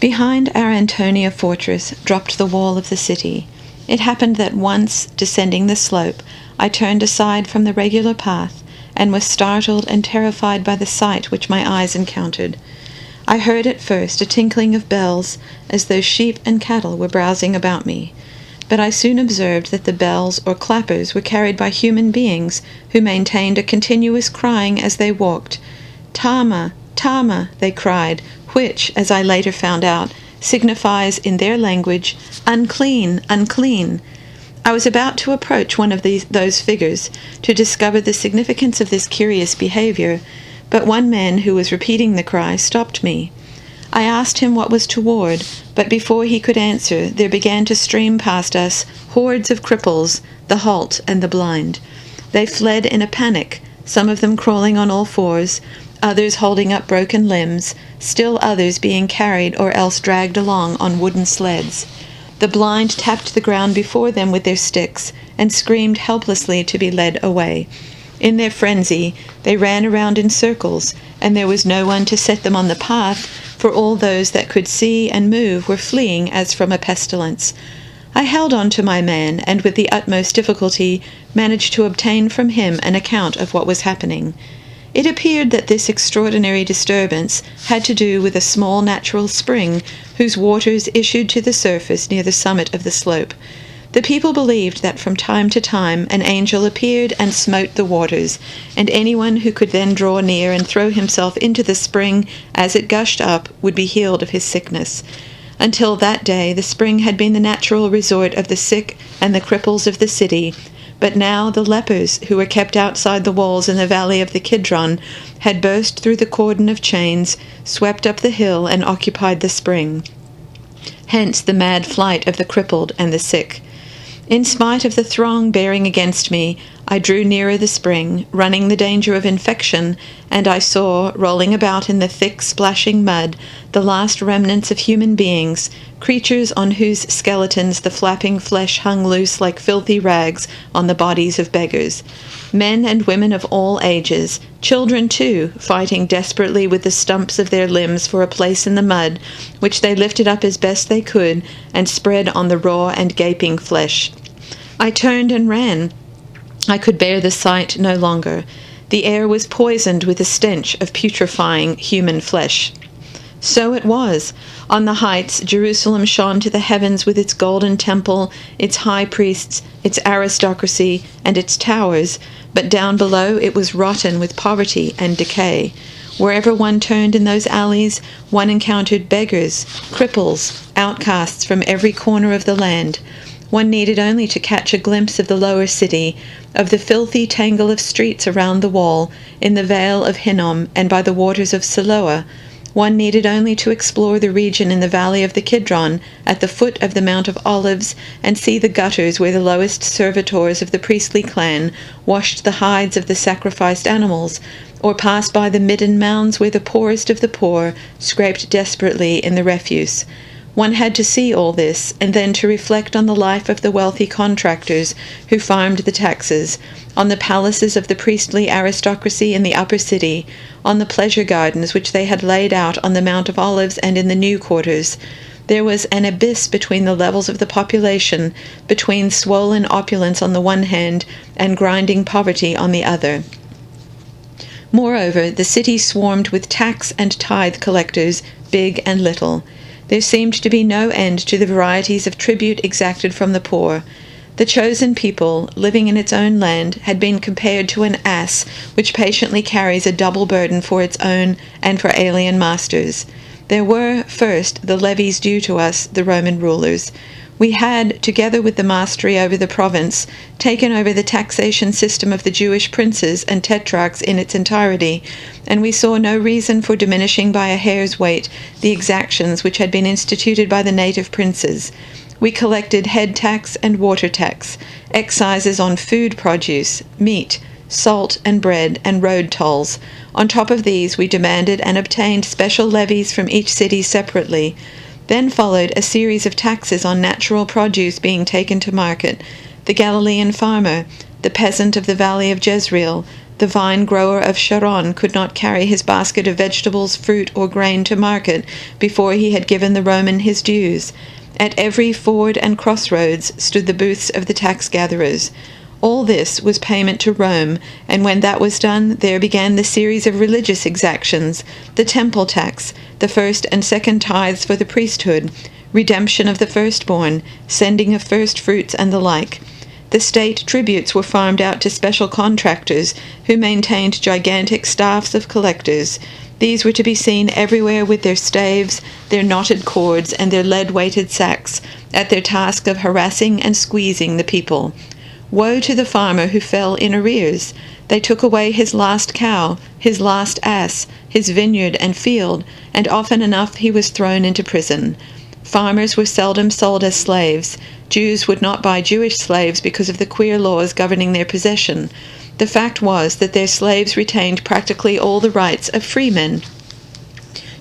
Behind our Antonia fortress dropped the wall of the city. It happened that once, descending the slope, I turned aside from the regular path, and was startled and terrified by the sight which my eyes encountered. I heard at first a tinkling of bells, as though sheep and cattle were browsing about me. But I soon observed that the bells or clappers were carried by human beings, who maintained a continuous crying as they walked. "Tama, Tama," they cried, which, as I later found out, signifies in their language, "unclean, unclean." I was about to approach one of those figures to discover the significance of this curious behavior, but one man who was repeating the cry stopped me. I asked him what was toward, but before he could answer, there began to stream past us hordes of cripples, the halt and the blind. They fled in a panic, some of them crawling on all fours, others holding up broken limbs, still others being carried or else dragged along on wooden sleds. The blind tapped the ground before them with their sticks and screamed helplessly to be led away. In their frenzy, they ran around in circles, and there was no one to set them on the path, for all those that could see and move were fleeing as from a pestilence. I held on to my man, and with the utmost difficulty managed to obtain from him an account of what was happening. It appeared that this extraordinary disturbance had to do with a small natural spring whose waters issued to the surface near the summit of the slope. The people believed that from time to time an angel appeared and smote the waters, and anyone who could then draw near and throw himself into the spring as it gushed up would be healed of his sickness. Until that day the spring had been the natural resort of the sick and the cripples of the city, but now the lepers, who were kept outside the walls in the valley of the Kidron, had burst through the cordon of chains, swept up the hill, and occupied the spring. Hence the mad flight of the crippled and the sick. In spite of the throng bearing against me, I drew nearer the spring, running the danger of infection, and I saw, rolling about in the thick, splashing mud, the last remnants of human beings, creatures on whose skeletons the flapping flesh hung loose like filthy rags on the bodies of beggars. Men and women of all ages, children too, fighting desperately with the stumps of their limbs for a place in the mud, which they lifted up as best they could and spread on the raw and gaping flesh. I turned and ran. I could bear the sight no longer. The air was poisoned with the stench of putrefying human flesh. So it was. On the heights, Jerusalem shone to the heavens with its golden temple, its high priests, its aristocracy, and its towers, but down below it was rotten with poverty and decay. Wherever one turned in those alleys, one encountered beggars, cripples, outcasts from every corner of the land. One needed only to catch a glimpse of the lower city, of the filthy tangle of streets around the wall, in the vale of Hinnom and by the waters of Siloah. One needed only to explore the region in the valley of the Kidron, at the foot of the Mount of Olives, and see the gutters where the lowest servitors of the priestly clan washed the hides of the sacrificed animals, or pass by the midden mounds where the poorest of the poor scraped desperately in the refuse. One had to see all this, and then to reflect on the life of the wealthy contractors who farmed the taxes, on the palaces of the priestly aristocracy in the upper city, on the pleasure gardens which they had laid out on the Mount of Olives and in the new quarters. There was an abyss between the levels of the population, between swollen opulence on the one hand and grinding poverty on the other. Moreover, the city swarmed with tax and tithe collectors, big and little. There seemed to be no end to the varieties of tribute exacted from the poor. The chosen people, living in its own land, had been compared to an ass which patiently carries a double burden for its own and for alien masters. There were, first, the levies due to us, the Roman rulers. We had, together with the mastery over the province, taken over the taxation system of the Jewish princes and tetrarchs in its entirety, and we saw no reason for diminishing by a hair's weight the exactions which had been instituted by the native princes. We collected head tax and water tax, excises on food produce, meat, salt and bread, and road tolls. On top of these we demanded and obtained special levies from each city separately. Then followed a series of taxes on natural produce being taken to market, the Galilean farmer, the peasant of the valley of Jezreel, The vine grower of Sharon could not carry his basket of vegetables, fruit, or grain to market before he had given the Roman his dues. At every ford and crossroads stood the booths of the tax-gatherers. All this was payment to Rome, and when that was done, there began the series of religious exactions, the temple tax, the first and second tithes for the priesthood, redemption of the firstborn, sending of first fruits, and the like. The state tributes were farmed out to special contractors, who maintained gigantic staffs of collectors. These were to be seen everywhere with their staves, their knotted cords, and their lead-weighted sacks, at their task of harassing and squeezing the people. Woe to the farmer who fell in arrears! They took away his last cow, his last ass, his vineyard and field, and often enough he was thrown into prison. Farmers were seldom sold as slaves. Jews would not buy Jewish slaves because of the queer laws governing their possession. The fact was that their slaves retained practically all the rights of free men.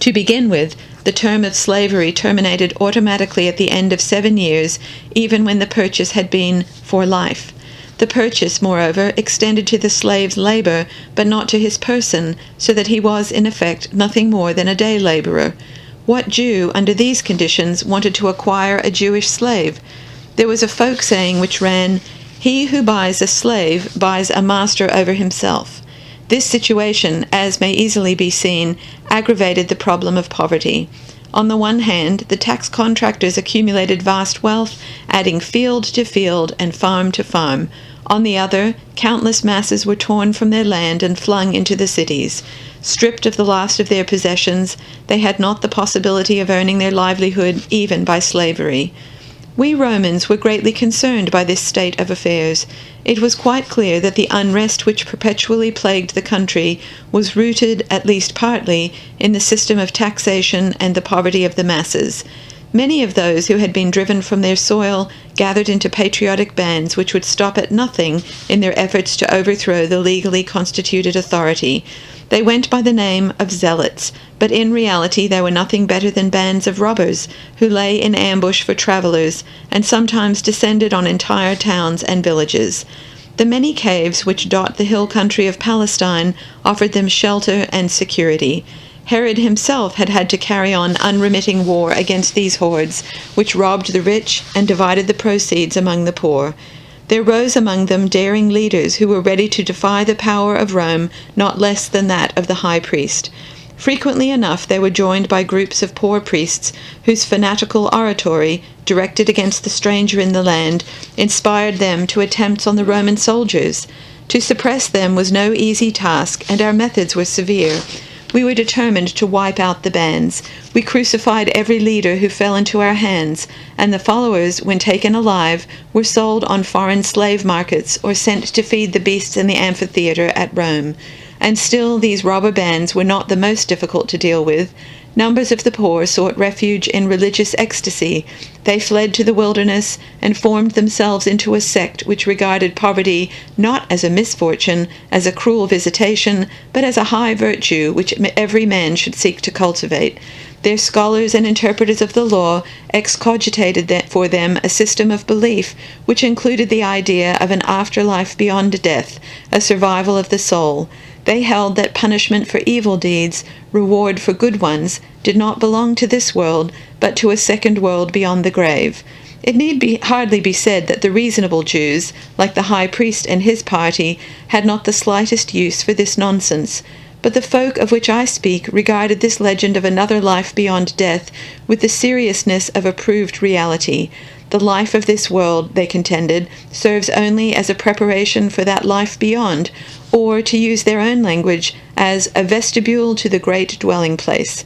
To begin with, the term of slavery terminated automatically at the end of 7 years, even when the purchase had been for life. The purchase, moreover, extended to the slave's labor, but not to his person, so that he was, in effect, nothing more than a day laborer. What Jew, under these conditions, wanted to acquire a Jewish slave? There was a folk saying which ran, "He who buys a slave buys a master over himself." This situation, as may easily be seen, aggravated the problem of poverty. On the one hand, the tax contractors accumulated vast wealth, adding field to field and farm to farm. On the other, countless masses were torn from their land and flung into the cities. Stripped of the last of their possessions, they had not the possibility of earning their livelihood even by slavery. We Romans were greatly concerned by this state of affairs. It was quite clear that the unrest which perpetually plagued the country was rooted, at least partly, in the system of taxation and the poverty of the masses. Many of those who had been driven from their soil gathered into patriotic bands which would stop at nothing in their efforts to overthrow the legally constituted authority. They went by the name of zealots, but in reality they were nothing better than bands of robbers who lay in ambush for travelers and sometimes descended on entire towns and villages. The many caves which dot the hill country of Palestine offered them shelter and security. Herod himself had had to carry on unremitting war against these hordes, which robbed the rich and divided the proceeds among the poor. There rose among them daring leaders who were ready to defy the power of Rome not less than that of the high priest. Frequently enough they were joined by groups of poor priests whose fanatical oratory, directed against the stranger in the land, inspired them to attempts on the Roman soldiers. To suppress them was no easy task, and our methods were severe. We were determined to wipe out the bands. We crucified every leader who fell into our hands, and the followers, when taken alive, were sold on foreign slave markets or sent to feed the beasts in the amphitheater at Rome. And still these robber bands were not the most difficult to deal with. Numbers of the poor sought refuge in religious ecstasy. They fled to the wilderness and formed themselves into a sect which regarded poverty not as a misfortune, as a cruel visitation, but as a high virtue which every man should seek to cultivate. Their scholars and interpreters of the law excogitated for them a system of belief which included the idea of an afterlife beyond death, a survival of the soul. They held that punishment for evil deeds, reward for good ones, did not belong to this world, but to a second world beyond the grave. It need hardly be said that the reasonable Jews, like the high priest and his party, had not the slightest use for this nonsense. But the folk of which I speak regarded this legend of another life beyond death with the seriousness of a proved reality. The life of this world, they contended, serves only as a preparation for that life beyond, or, to use their own language, as a vestibule to the great dwelling place.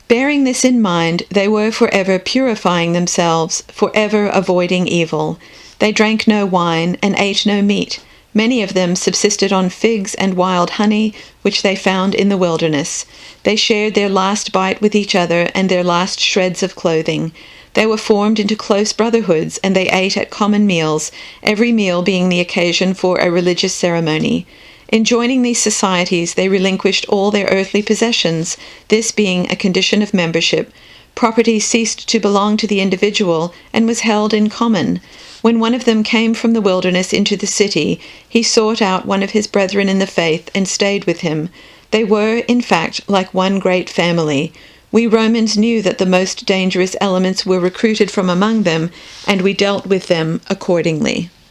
Bearing this in mind, they were forever purifying themselves, forever avoiding evil. They drank no wine and ate no meat. Many of them subsisted on figs and wild honey, which they found in the wilderness. They shared their last bite with each other and their last shreds of clothing. They were formed into close brotherhoods, and they ate at common meals, every meal being the occasion for a religious ceremony. In joining these societies, they relinquished all their earthly possessions, this being a condition of membership. Property ceased to belong to the individual and was held in common. When one of them came from the wilderness into the city, he sought out one of his brethren in the faith and stayed with him. They were, in fact, like one great family. We Romans knew that the most dangerous elements were recruited from among them, and we dealt with them accordingly.